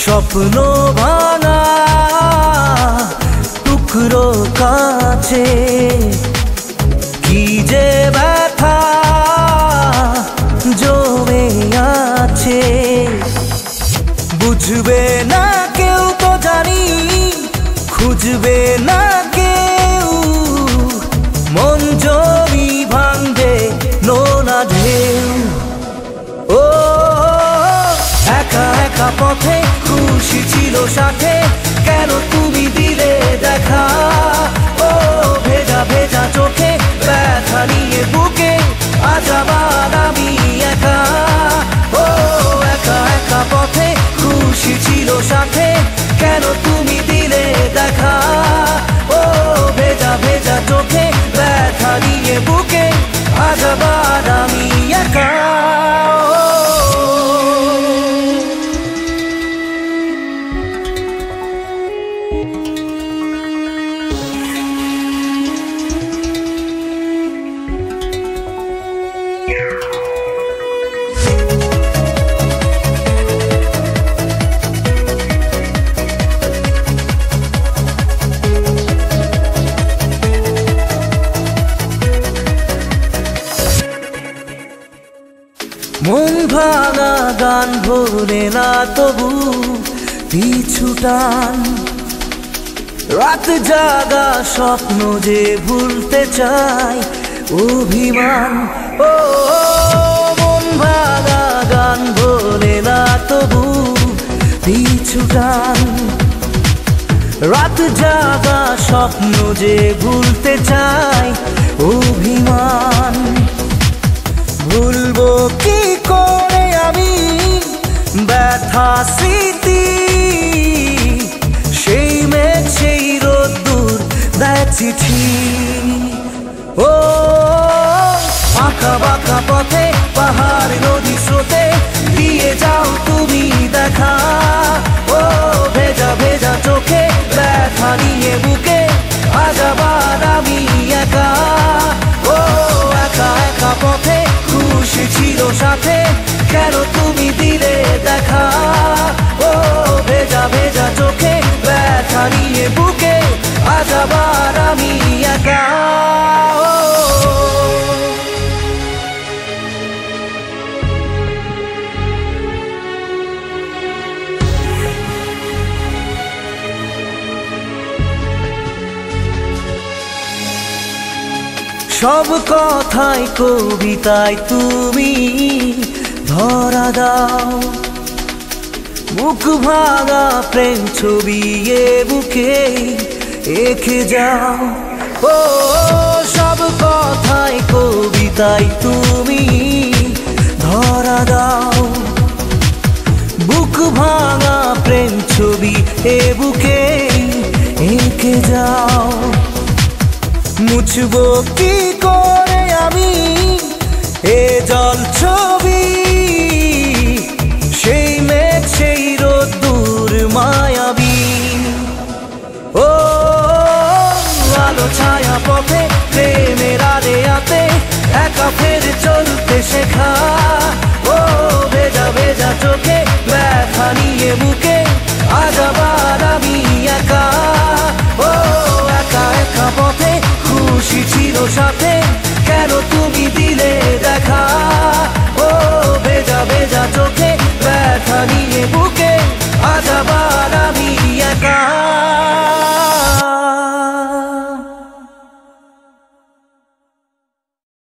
স্বপ্ন ভাঙা টুকরো কাছে কি যে ব্যথা জমে আছে, বুঝবে না কেউ তো জানি, খুঁজবে না কেউ, মন জমি ভাঙবে নোনা ঢেউ। ও একা একা পথে খুশি ছিল সাথে, কেন তুমি দিলে দেখা? ও ভেজা ভেজা চোখে ব্যথা নিয়ে বুকে, আজ আবার আমি একা। ও একা একা পথে খুশি ছিল সাথে, কেন তুমি দিলে দেখা? ও ভেজা ভেজা চোখে ব্যথা নিয়ে বুকে, আজ আবার আমি একা। মন ভাঙা গান ভোলে না তবু পিছু টান, রাত জাগা স্বপ্ন যে ভুলতে চাই অভিমান। ও মন ভাঙা গান ভোলে না তবু পিছু টান, রাত জাগা স্বপ্ন যে ভুলতে চাই অভিমান। ভুলবো কি করে আমি ব্যথা স্মৃতি, সেই মেঘ সেই রোদ্দুর দেয় চিঠি। ও আঁকা বাঁকা পথে পাহাড় নদী স্রোতে দিয়ে যাও তুমি দেখা। ও ভেজা ভেজা চোখে ব্যথা নিয়ে বুকে, আজ আবার আমি একা। ও একা একা পথে খুশি ছিল সাথে, কেন তুমি দিলে দেখা? ও ভেজা ভেজা চোখে ব্যথা নিয়ে বুকে, আজ আবার আমি একা। সব কথাই কবিতায় তুমি ধরা দাও, মুখ ভাঙা প্রেম ছবি এ বুকে এঁকে যাও। ও সব কথাই কবিতায় তুমি ধরা দাও, বুক ভাঙা প্রেম ছবি এ বুকে এঁকে যাও। মুছবো কি করে আমি এ জল ছবি, সেই মেঘ সেই রোদ্দুর মায়াবী। ও আলো ছায়া পথে প্রেমের আলেয়াতে একা ফের চলতে শেখা। ও ভেজা ভেজা চোখে ব্যথা নিয়ে বুকে, আজ আবার আমি একা। ও একা একা পথে খুশি ছিল সাথে, কেন তুমি দিলে দেখা? ও ভেজা ভেজা চোখে ব্যথা নিয়ে বুকে, আজ আবার আমি একা।